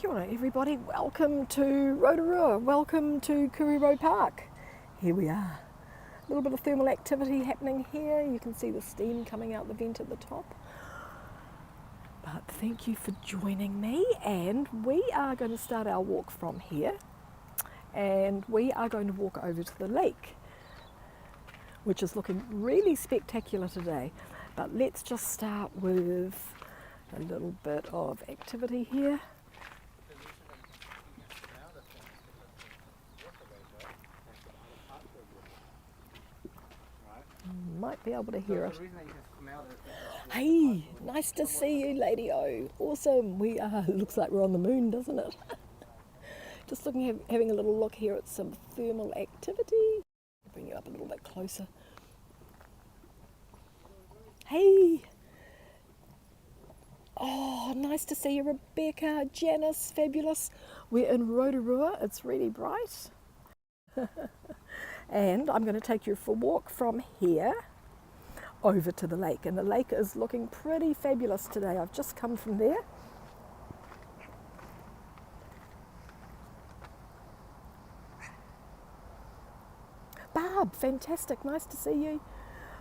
Kia ora everybody, welcome to Rotorua, welcome to Kuirau Park. Here we are. A little bit of thermal activity happening here. You can see the steam coming out the vent at the top. But thank you for joining me, and we are going to start our walk from here, and we are going to walk over to the lake, which is looking really spectacular today. But let's just start with a little bit of activity here. Might be able to hear it. Hey, nice to see you, Lady O. Awesome. We are, looks like we're on the moon, doesn't it? Just looking, having a little look here at some thermal activity. Bring you up a little bit closer. Hey. Oh, nice to see you, Rebecca, Janice, fabulous. We're in Rotorua. It's really bright. And I'm going to take you for a walk from here over to the lake, and the lake is looking pretty fabulous today. I've just come from there. Barb, fantastic, nice to see you.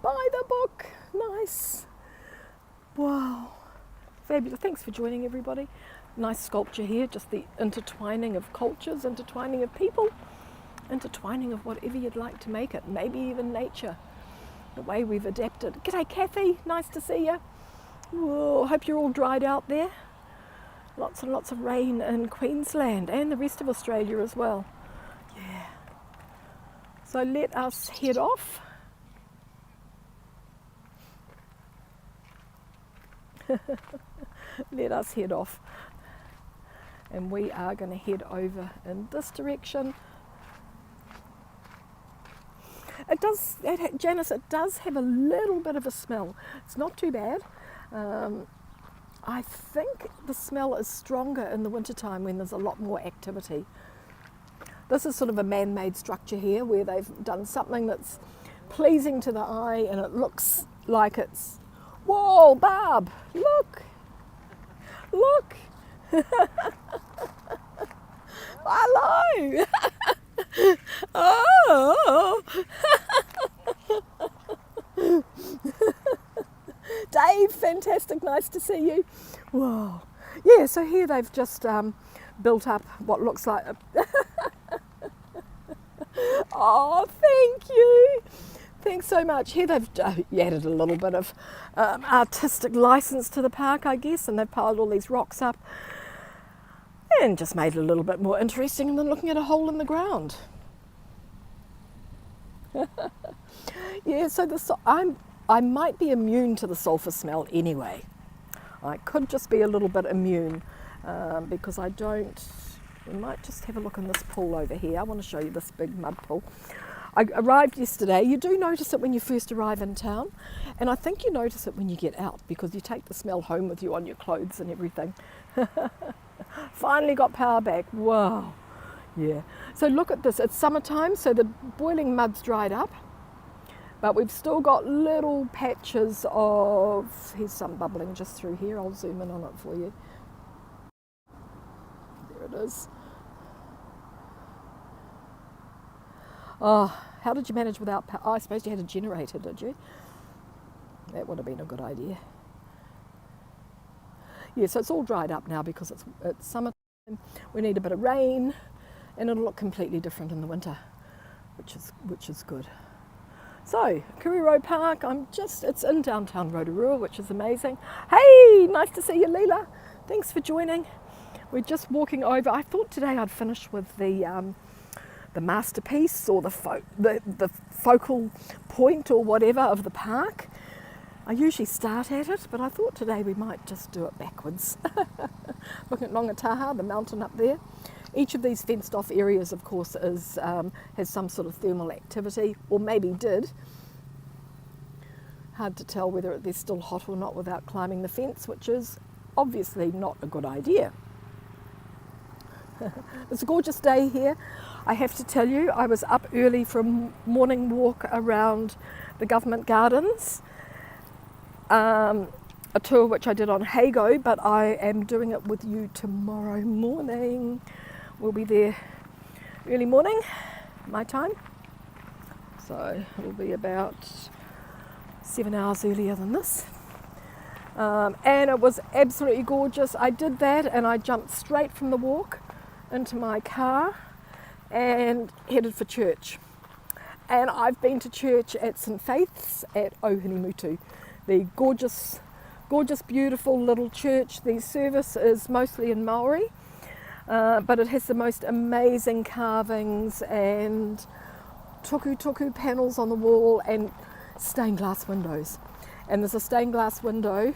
Buy the book, nice. Wow, fabulous. Thanks for joining, everybody. Nice sculpture here, just the intertwining of cultures, intertwining of people, intertwining of whatever you'd like to make it, maybe even nature, the way we've adapted. G'day Kathy, nice to see you. Whoa, hope you're all dried out there. Lots and lots of rain in Queensland and the rest of Australia as well. Yeah. So let us head off. Let us head off. And we are going to head over in this direction. It does, Janice, it does have a little bit of a smell. It's not too bad. I think the smell is stronger in the wintertime when there's a lot more activity. This is sort of a man-made structure here where they've done something that's pleasing to the eye, and it looks like it's, whoa, Barb, look, look. Hello. Oh. Dave, fantastic, nice to see you. Whoa. Yeah, so here they've just built up what looks like a oh, thank you. Thanks so much. Here they've added a little bit of artistic license to the park, I guess, and they've piled all these rocks up and just made it a little bit more interesting than looking at a hole in the ground. Yeah, so I might be immune to the sulphur smell anyway. I could just be a little bit immune because I don't. We might just have a look in this pool over here. I want to show you this big mud pool. I arrived yesterday. You do notice it when you first arrive in town, and I think you notice it when you get out because you take the smell home with you on your clothes and everything. Finally got power back. Wow. Yeah. So look at this. It's summertime, so the boiling mud's dried up, but we've still got little patches of, here's some bubbling just through here. I'll zoom in on it for you. There it is. Oh, how did you manage without power? Oh, I suppose you had a generator, did you? That would have been a good idea. Yeah, so it's all dried up now because it's summertime. We need a bit of rain, and it'll look completely different in the winter, which is good. So, Kuirau Park, it's in downtown Rotorua, which is amazing. Hey, nice to see you, Leela. Thanks for joining. We're just walking over. I thought today I'd finish with the masterpiece or the focal point or whatever of the park. I usually start at it, but I thought today we might just do it backwards. Looking at Rangataha, the mountain up there. Each of these fenced off areas, of course, has some sort of thermal activity, or maybe did. Hard to tell whether they're still hot or not without climbing the fence, which is obviously not a good idea. It's a gorgeous day here. I have to tell you, I was up early for a morning walk around the government gardens. a tour which I did on Hago, but I am doing it with you tomorrow morning. We'll be there early morning, my time. So it'll be about 7 hours earlier than this. And it was absolutely gorgeous. I did that and I jumped straight from the walk into my car and headed for church. And I've been to church at St Faith's at Ohinimutu, the gorgeous, beautiful little church. The service is mostly in Maori, but it has the most amazing carvings and tuku panels on the wall and stained glass windows. And there's a stained glass window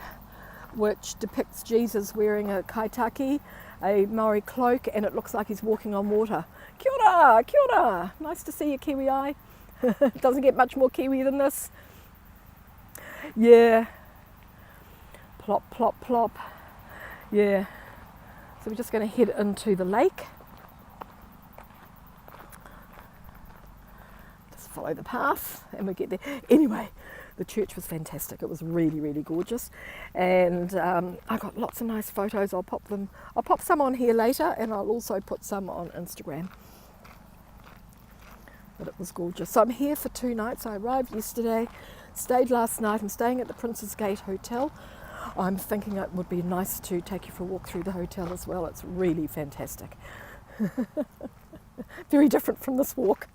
which depicts Jesus wearing a kaitaki, a Maori cloak, and it looks like he's walking on water. Kia ora, kia ora. Nice to see you, Kiwi eye. Doesn't get much more Kiwi than this. Yeah. Plop, plop, plop. Yeah. So we're just going to head into the lake. Just follow the path and we get there. Anyway, the church was fantastic. It was really, really gorgeous. And I got lots of nice photos. I'll pop some on here later, and I'll also put some on Instagram. But it was gorgeous. So I'm here for 2 nights. I arrived yesterday, stayed last night. I'm staying at the Prince's Gate Hotel. I'm thinking it would be nice to take you for a walk through the hotel as well. It's really fantastic. Very different from this walk.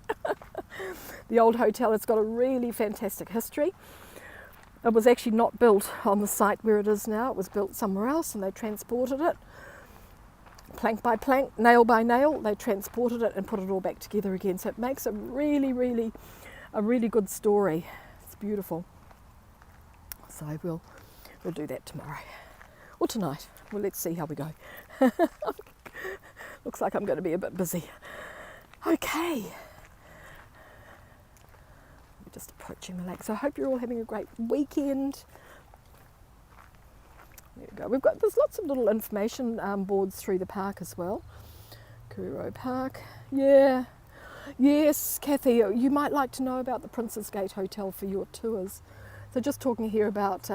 The old hotel has got a really fantastic history. It was actually not built on the site where it is now. It was built somewhere else and they transported it. Plank by plank, nail by nail, they transported it and put it all back together again. So it makes a really good story. It's beautiful. So we'll do that tomorrow or tonight. Well, let's see how we go. Looks like I'm going to be a bit busy. Okay. We're just approaching the lake. So I hope you're all having a great weekend. There we go. There's lots of little information boards through the park as well. Kuirau Park. Yeah. Yes, Kathy, you might like to know about the Prince's Gate Hotel for your tours. So just talking here about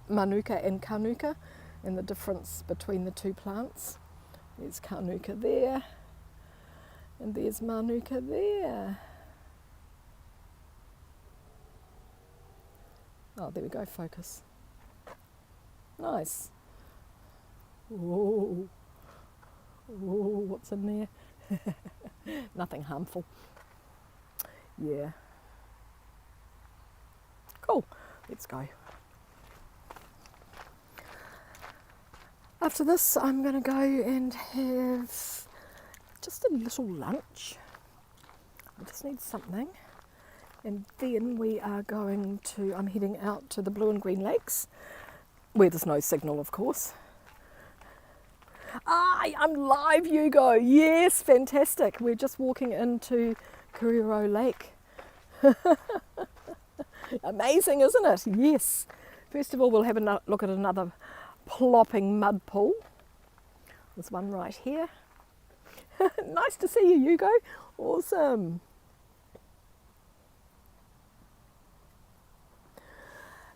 manuka and kanuka and the difference between the two plants. There's kanuka there and there's manuka there. Oh, there we go, focus. Nice. Whoa. Whoa, what's in there? Nothing harmful. Yeah. Cool. Let's go. After this, I'm going to go and have just a little lunch. I just need something. And then we are going to, I'm heading out to the Blue and Green Lakes, where there's no signal, of course. I'm live, Hugo. Yes, fantastic. We're just walking into Kuirau Lake. Amazing, isn't it? Yes. First of all, we'll have a look at another plopping mud pool. There's one right here. Nice to see you, Hugo. Awesome.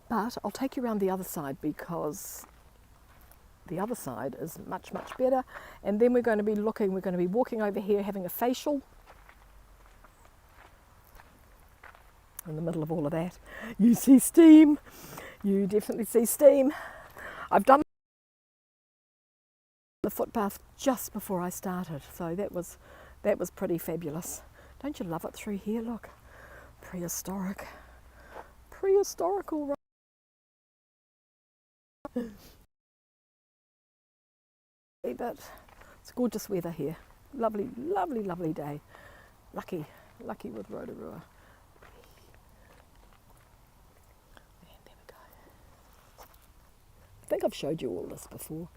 But I'll take you around the other side because the other side is much better. And then we're going to be walking over here having a facial. In the middle of all of that, you see steam. You definitely see steam. I've done the footpath just before I started, so that was pretty fabulous. Don't you love it through here? Look, prehistorical. But it's gorgeous weather here. Lovely day. Lucky with Rotorua. And there we go. I think I've showed you all this before.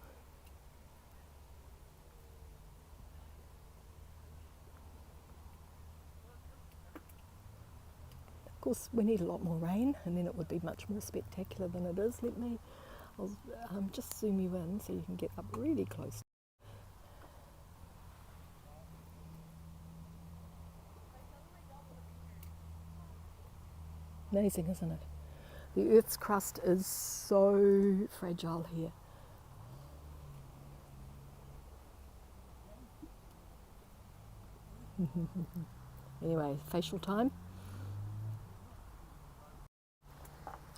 Of course, we need a lot more rain, and then it would be much more spectacular than it is. I'll just zoom you in so you can get up really close. Amazing, isn't it? The Earth's crust is so fragile here. Anyway, facial time.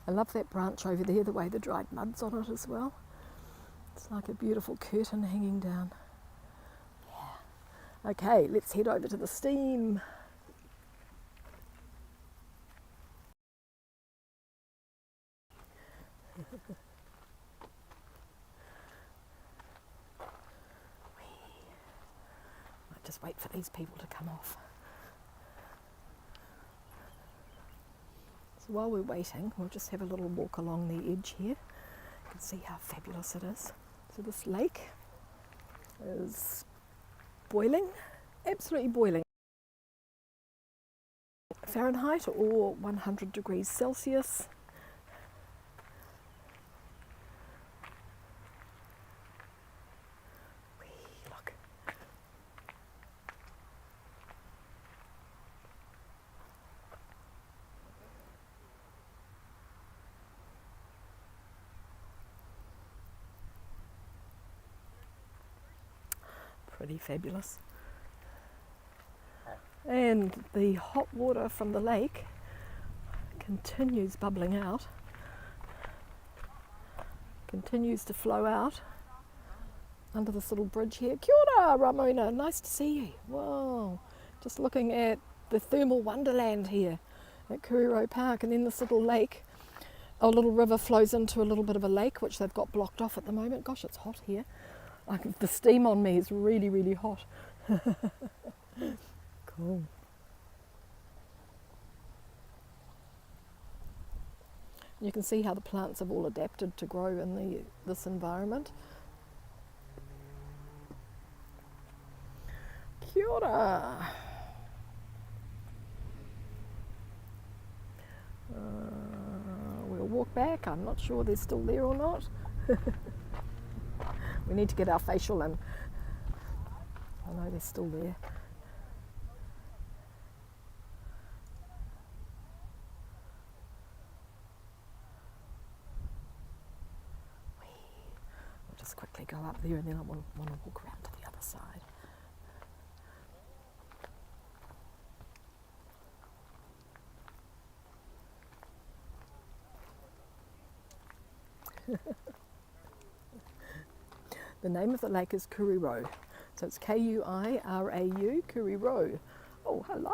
I love that branch over there, the way the dried mud's on it as well. It's like a beautiful curtain hanging down. Yeah. Okay, let's head over to the steam. Might just wait for these people to come off. So while we're waiting, we'll just have a little walk along the edge here. You can see how fabulous it is. So this lake is boiling, absolutely boiling. Fahrenheit or 100 degrees Celsius. Look. Pretty fabulous. And the hot water from the lake continues bubbling out, continues to flow out under this little bridge here. Kia ora, Ramona, nice to see you. Wow, just looking at the thermal wonderland here at Kuirau Park, and then this little lake, a little river flows into a little bit of a lake which they've got blocked off at the moment. Gosh, it's hot here. Like, the steam on me is really, really hot. Cool. You can see how the plants have all adapted to grow in this environment. Kia ora. We'll walk back. I'm not sure they're still there or not. We need to get our facial in. I know they're still there. I'll just quickly go up there and then I want to walk around to the other side. The name of the lake is Kuirau. So it's Kuirau, Kuirau. Oh, hello.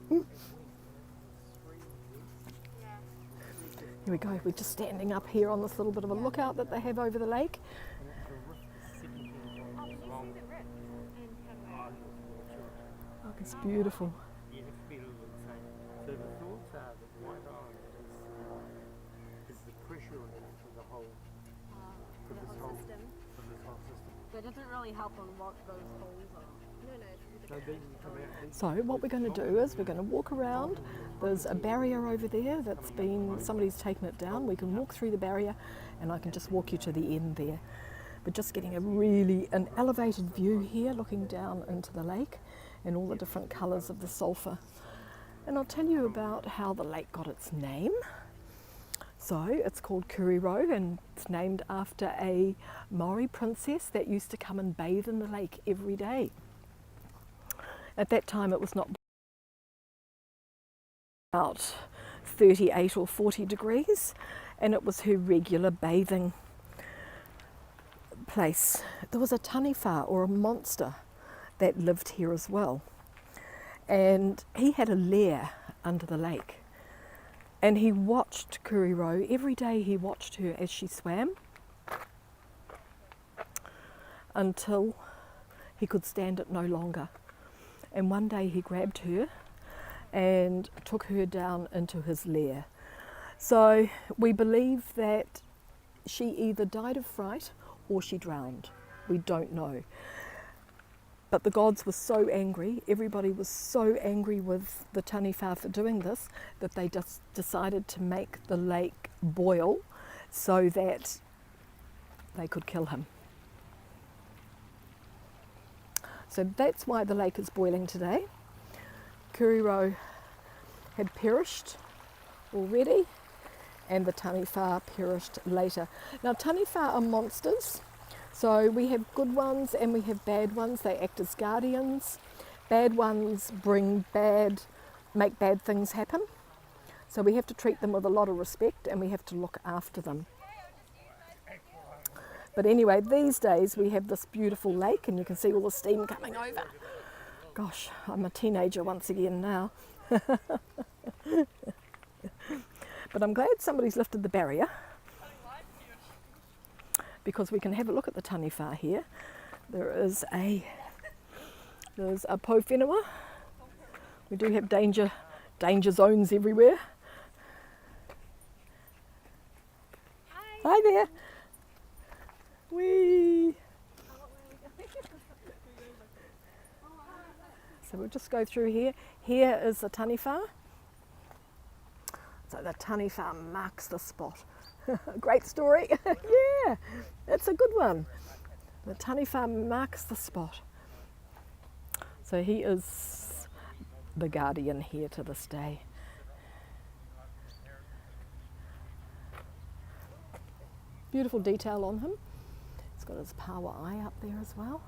Here we go. We're just standing up here on this little bit of a lookout that they have over the lake. Oh, it's beautiful. So the thoughts are that White Island is the pressure for the whole system. So it doesn't really help on what those holes are. So what we're going to do is we're going to walk around. There's a barrier over there that's somebody's taken it down. We can walk through the barrier and I can just walk you to the end there. But just getting an elevated view here, looking down into the lake and all the different colours of the sulphur. And I'll tell you about how the lake got its name. So it's called Kuirau, and it's named after a Maori princess that used to come and bathe in the lake every day. At that time it was not about 38 or 40 degrees, and it was her regular bathing place. There was a taniwha, or a monster, that lived here as well. And he had a lair under the lake, and he watched Kuirau every day. He watched her as she swam until he could stand it no longer, and one day he grabbed her and took her down into his lair. So we believe that she either died of fright or she drowned. We don't know. But the gods were so angry, everybody was so angry with the taniwha for doing this, that they just decided to make the lake boil so that they could kill him. So that's why the lake is boiling today. Kuirau had perished already, and the taniwha perished later. Now taniwha are monsters, so we have good ones and we have bad ones. They act as guardians. Bad ones make bad things happen. So we have to treat them with a lot of respect and we have to look after them. But anyway, these days we have this beautiful lake and you can see all the steam coming over. Gosh, I'm a teenager once again now. But I'm glad somebody's lifted the barrier because we can have a look at the taniwha here. There's a po-whenua. We do have danger zones everywhere. Hi there. Whee! So we'll just go through here. Here is the taniwha. So the taniwha marks the spot. Great story. Yeah, that's a good one. The taniwha marks the spot. So he is the guardian here to this day. Beautiful detail on him. He's got his power eye up there as well.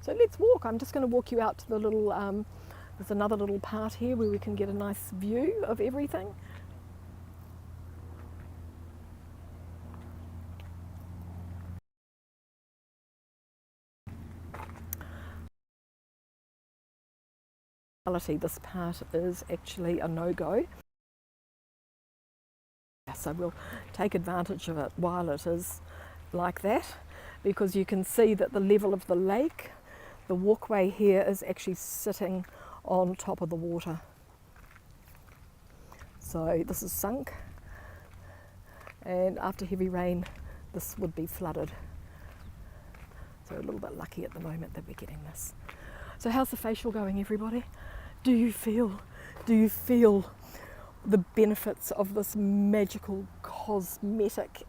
So let's walk. I'm just going to walk you out to the little, there's another little part here where we can get a nice view of everything. This part is actually a no-go. So we'll take advantage of it while it is like that, because you can see that the level of the lake, the walkway here is actually sitting on top of the water. So this is sunk, and after heavy rain this would be flooded. So a little bit lucky at the moment that we're getting this. So how's the facial going, everybody? Do you feel the benefits of this magical cosmetic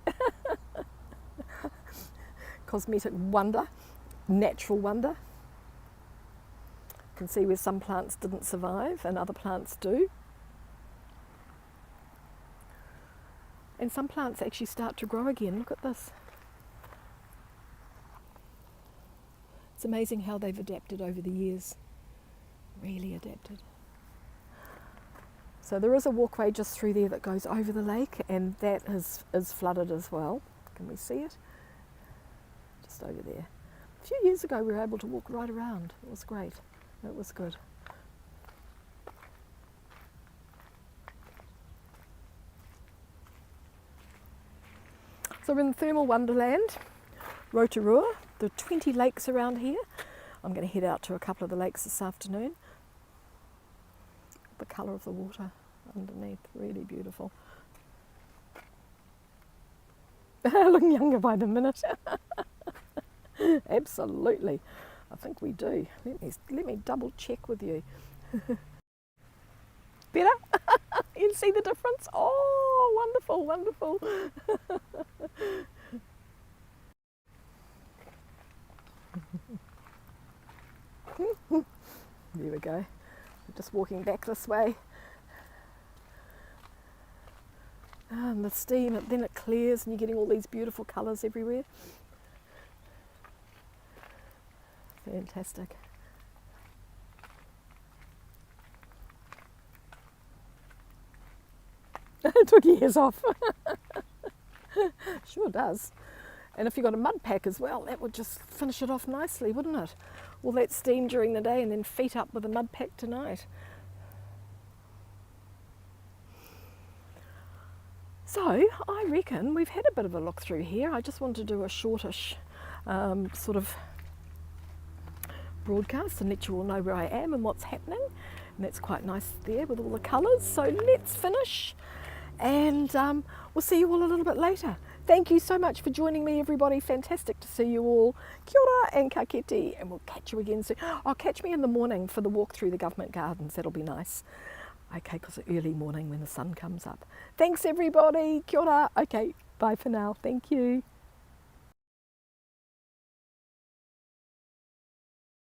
wonder, natural wonder? You can see where some plants didn't survive and other plants do. And some plants actually start to grow again. Look at this. It's amazing how they've adapted over the years. Really adapted. So there is a walkway just through there that goes over the lake, and that is flooded as well. Can we see it? Just over there. A few years ago we were able to walk right around. It was great. It was good. So we're in thermal Wonderland, Rotorua. There are 20 lakes around here. I'm going to head out to a couple of the lakes this afternoon. The colour of the water underneath, really beautiful. Looking younger by the minute. Absolutely, I think we do. Let me double check with you. Better? You see the difference? Oh, wonderful, wonderful. There we go. We're just walking back this way. And the steam, then it clears and you're getting all these beautiful colours everywhere. Fantastic. It took years off. Sure does. And if you've got a mud pack as well, that would just finish it off nicely, wouldn't it? All that steam during the day and then feet up with a mud pack tonight. So I reckon we've had a bit of a look through here. I just want to do a shortish sort of broadcast and let you all know where I am and what's happening. And that's quite nice there with all the colours. So let's finish and we'll see you all a little bit later. Thank you so much for joining me, everybody. Fantastic to see you all. Kia ora and ka kite, and we'll catch you again soon. Oh, catch me in the morning for the walk through the government gardens. That'll be nice. Okay, because it's early morning when the sun comes up. Thanks, everybody. Kia ora. Okay, bye for now. Thank you.